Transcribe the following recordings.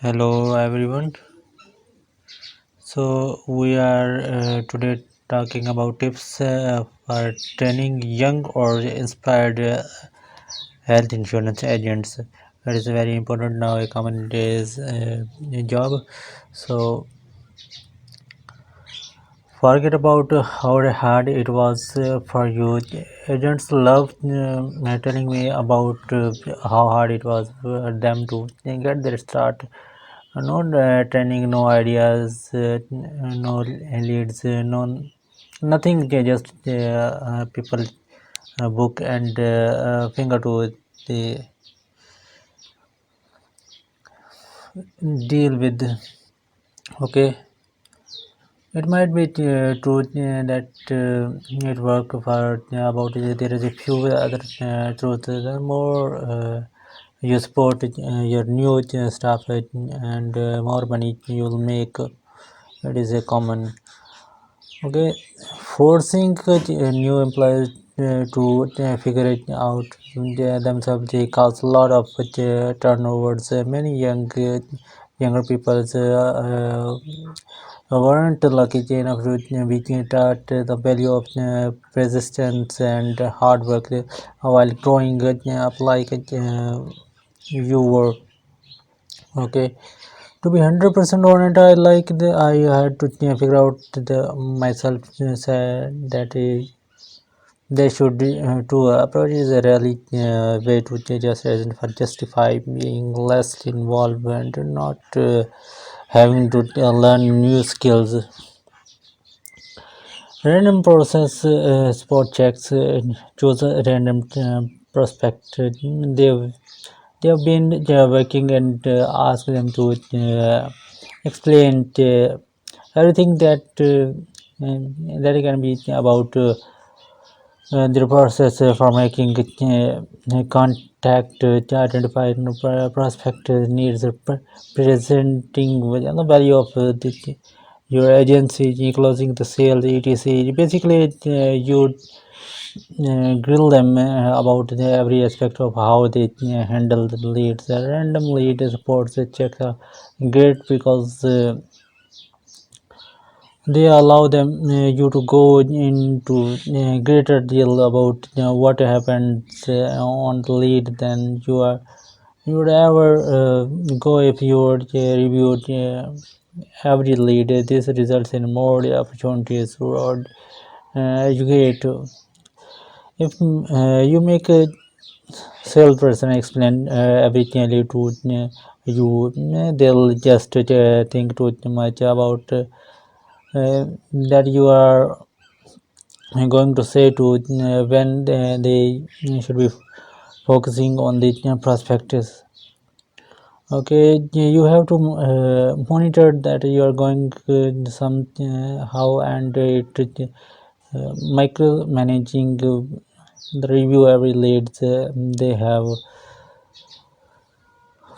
Hello everyone. So we are today talking about tips for training young or inspired health insurance agents. That is very important now. A common day's job. So forget about how hard it was for you. Agents love telling me about how hard it was for them to get their start. No training, no ideas, no leads, no nothing. Just people book and finger to the deal with. Okay, it might be true that it work for about there is a few other truths. The more you support your new staff and more money you'll make. It is a common. Okay, forcing new employees to figure it out themselves they cause a lot of turnovers. Many younger people weren't lucky enough to be taught the value of persistence and hard work while growing up like you were. Okay, to be 100% honest, I had to figure out myself that they should to approach is a really way to just justify being less involved and not having to learn new skills. Random process spot checks choose a random prospect. They've been working and ask them to explain everything that can be about the process for making contact to identify prospect needs presenting with the value of your agency closing the sale etc. Basically you grill them about every aspect of how they handle the leads. Random lead supports check great because they allow them you to go into greater deal about what happens on the lead than you would ever go if you would reviewed every lead. This results in more opportunities to educate. If you make a salesperson explain everything to you, they'll just think too much about that you are going to say to when they should be focusing on the prospectus. Okay, you have to monitor that you are going some how and it micromanaging the review every leads they have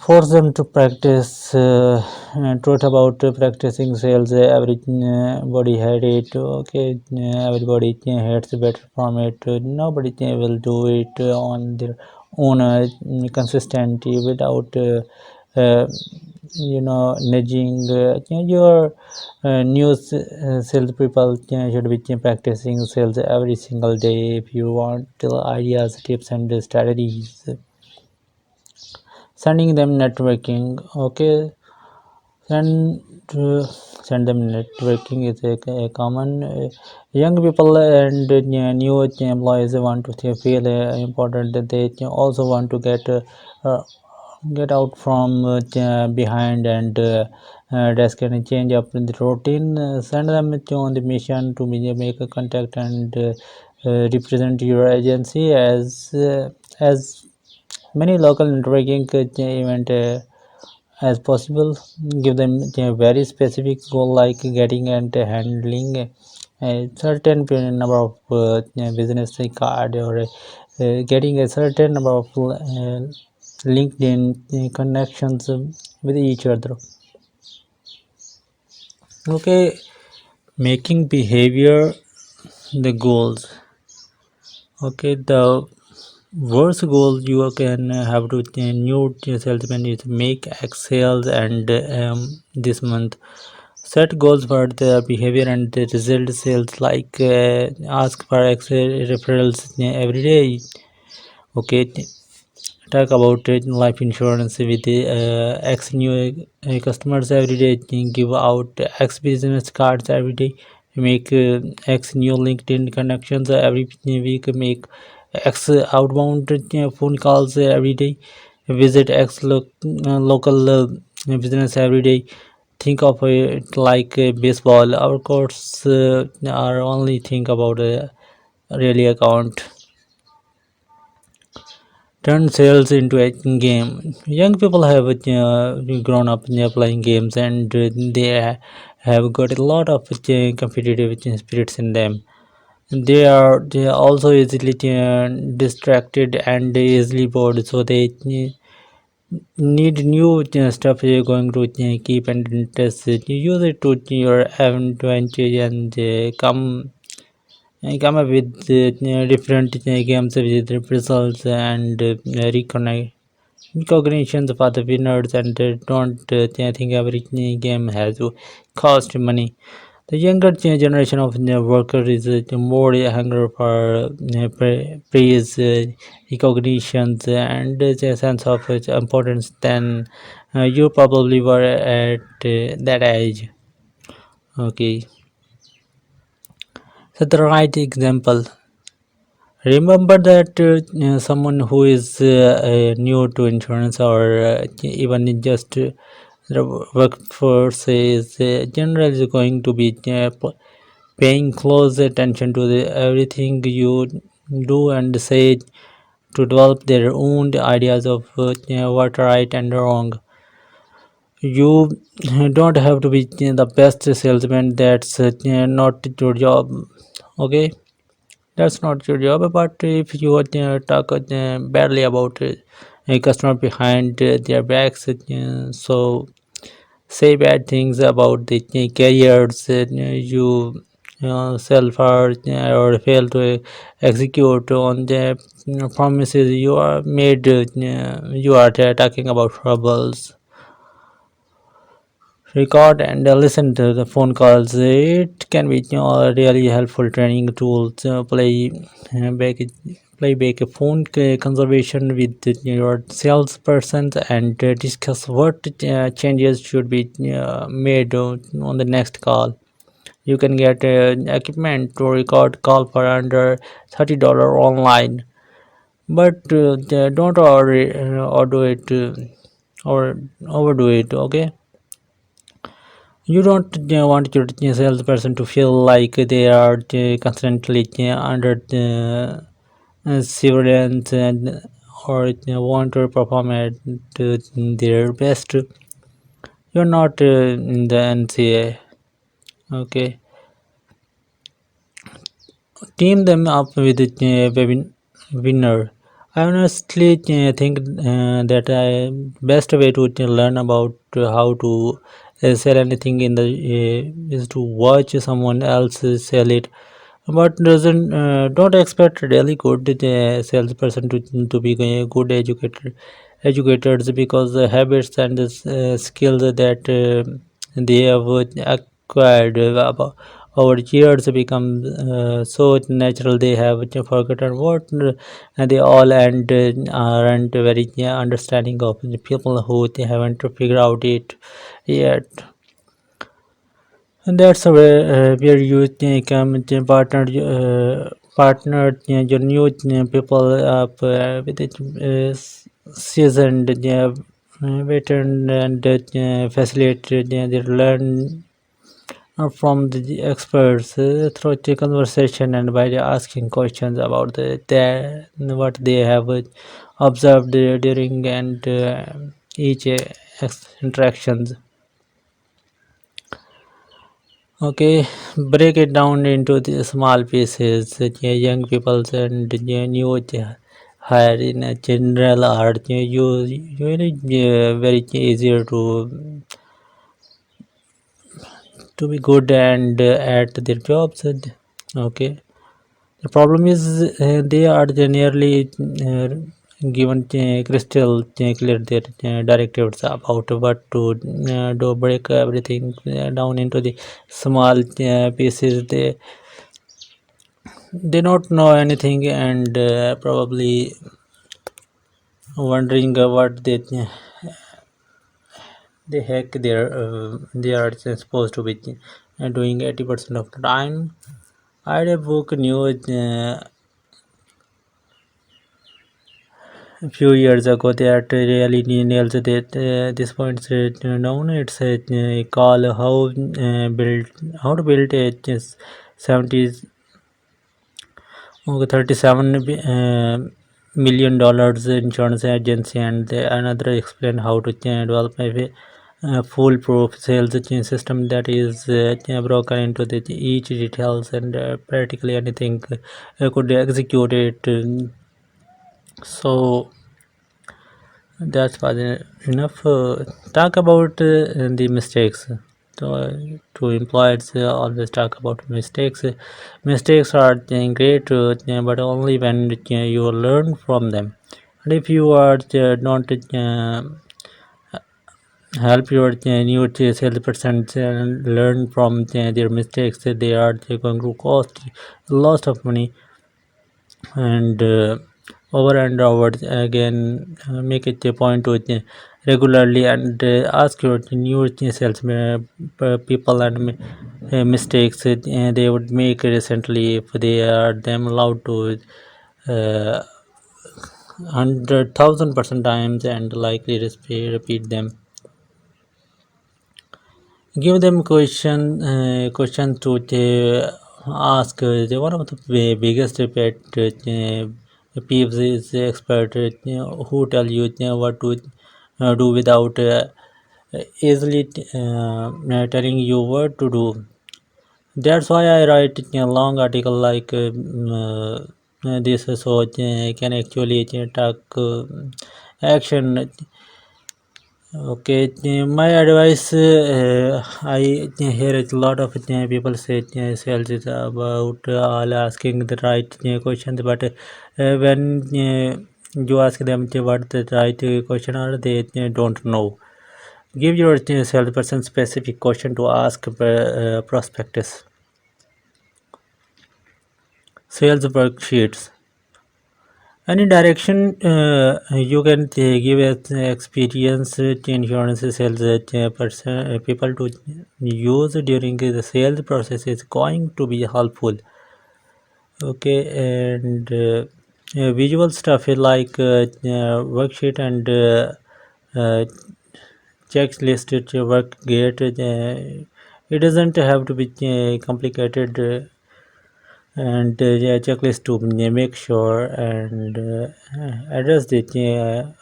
force them to practice truth about practicing sales. Everybody had it. Okay, everybody hates better from it. Nobody will do it on their own consistency without uh, nudging your new sales people should be practicing sales every single day if you want ideas, tips and strategies. Sending them networking. Okay, send send them networking is a common young people and new employees want to feel important that they also want to uh, get out from behind and desk and change up the routine. Send them on the mission to make a contact and represent your agency as many local networking event as possible. Give them a very specific goal like getting and handling a certain number of business card or getting a certain number of LinkedIn connections with each other. Okay, making behavior the goals. Okay, the Worst goal you can have to new salesman is make X sales and this month. Set goals for the behavior and the result sales like ask for X referrals every day. Okay, talk about life insurance with X new customers every day. Give out X business cards every day. Make X new LinkedIn connections every week. Make X outbound phone calls every day. Visit X local business every day. Think of it like baseball. Our courts are only think about a really account. Turn sales into a game. Young people have grown up playing games, and have got a lot of competitive spirits in them. They are also easily distracted and easily bored, so they need new stuff you're going to keep and interest. You use it to your advantage and come up with different games with results and recognitions for the winners, and don't think every game has to cost money. The younger generation of workers is more hunger for praise, recognitions, and a sense of importance than you probably were at that age. Okay, so the right example. Remember that someone who is new to insurance or even just the workforce is generally going to be paying close attention to everything you do and say to develop their own ideas of what right and wrong. You don't have to be the best salesman. That's not your job. Okay, that's not your job. But if you talk badly about a customer behind their backs, so say bad things about the carriers you sell for or fail to execute on the promises you are made, you are talking about troubles. Record and listen to the phone calls. It can be really helpful training tools. Back play back a phone conversation with your salesperson and discuss what changes should be made on the next call. You can get equipment to record call for under $30 online, but don't overdo it or overdo it. Okay, you don't want your salesperson to feel like they are constantly under the surveillance and or want to perform at their best. You're not in the NCA. Okay, team them up with a winner. I honestly think that best way to learn about how to sell anything in the is to watch someone else sell it. But doesn't don't expect really good salesperson to be a good educators, because the habits and the skills that they have acquired over years become so natural they have forgotten what they all and aren't very understanding of the people who they haven't figured out it yet. And that's where you come to partner your new people up with it, seasoned veteran and facilitate their learn from the experts through the conversation and by asking questions about what they have observed during and each interactions. Okay, break it down into the small pieces. Young people and new hire in a general art. Really very easier to be good and at their jobs. Okay, The problem is they are nearly given crystal clear their directives about what to do, break everything down into the small pieces. They don't know anything, and probably wondering what the heck they are supposed to be doing 80% of the time. I read a book new a few years ago that really nails that this point down. It's called how to build a 70s 37 million dollars insurance agency, and another explain how to develop a foolproof sales system that is broken into each details, and practically anything could execute it. So that was enough. Talk about the mistakes. To employees always talk about mistakes. Mistakes are great, but only when you learn from them. And if you are not help your new salesperson learn from their mistakes, they are going to cost a lot of money, and over and over again. Make it a point to regularly and ask your new sales people and mistakes they would make recently, if they are them allowed to 100,000% times and likely repeat them. Give them question to ask. One of the biggest pet peeves is the expert who tell you what to do without easily telling you what to do. That's why I write a long article like this, so I can actually talk action. Okay, my advice, I hear a lot of people say sales is about all asking the right questions, but when you ask them what the right question are, they don't know. Give your salesperson specific question to ask prospectus. Sales worksheets. Any direction you can give as experience insurance sales people to use during the sales process is going to be helpful. Okay, and visual stuff is like worksheet and uh, checklist to work great. It doesn't have to be complicated. And yeah, checklist to make sure and address the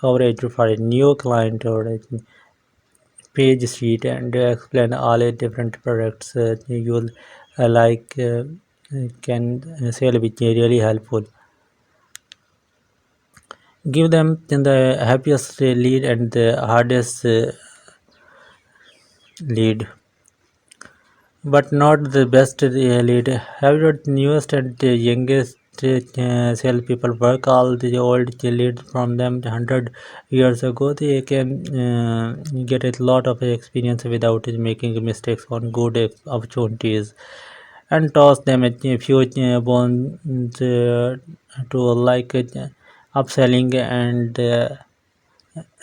coverage for a new client, or a page sheet, and explain all the different products you'll like can sell, which really helpful. Give them the happiest lead and the hardest lead, but not the best lead. Have your newest and the youngest sales people work all the old leads from them 100 years ago. They can get a lot of experience without making mistakes on good opportunities, and toss them a few bones to like upselling, and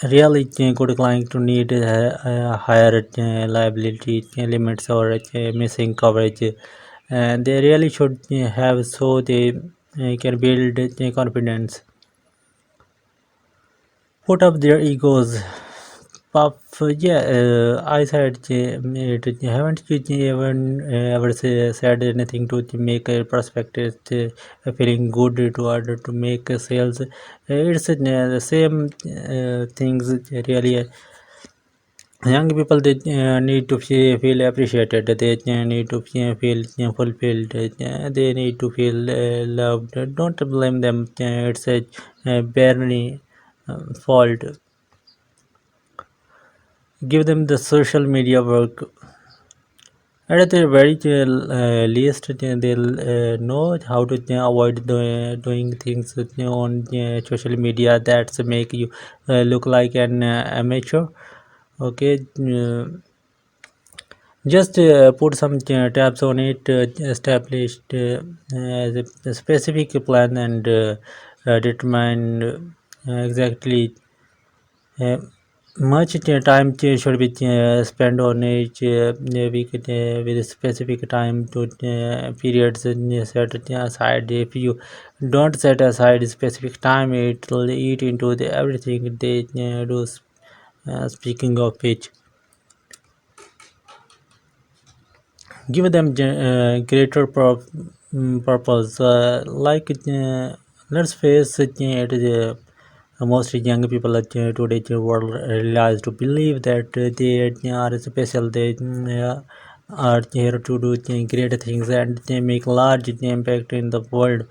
really good client to need higher liability limits, or missing coverage, and they really should have, so they can build confidence. Put up their egos. Puff, yeah, I said, haven't you ever said anything to make a prospectus feeling good to order to make sales? It's the same things really. Young people, they need to feel appreciated. They need to feel fulfilled. They need to feel loved. Don't blame them. It's a barely fault. Give them the social media work. And at the very least, they'll know how to avoid doing things on social media that make you look like an amateur. Okay, just put some tabs on it, established as a specific plan, and determine exactly uh, much time should be spent on each week with a specific time to periods set aside. If you don't set aside a specific time, it will eat into everything they do. Speaking of which, give them greater purpose. Let's face it, most young people today's world realize to believe that they are special. They are here to do great things and they make large impact in the world.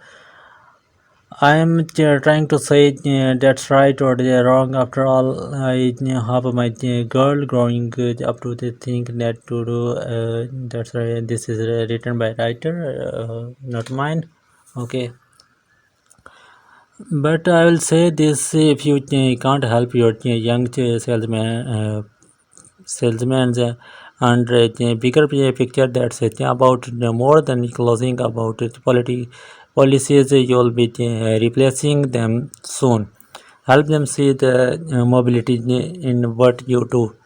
I am trying to say that's right or wrong. After all, I have my girl growing up to the think that to do. That's right. This is written by writer, not mine. Okay, but I will say this: if you can't help your young salesmen and bigger picture, that's it about more than closing about policies, you'll be replacing them soon. Help them see the mobility in what you do.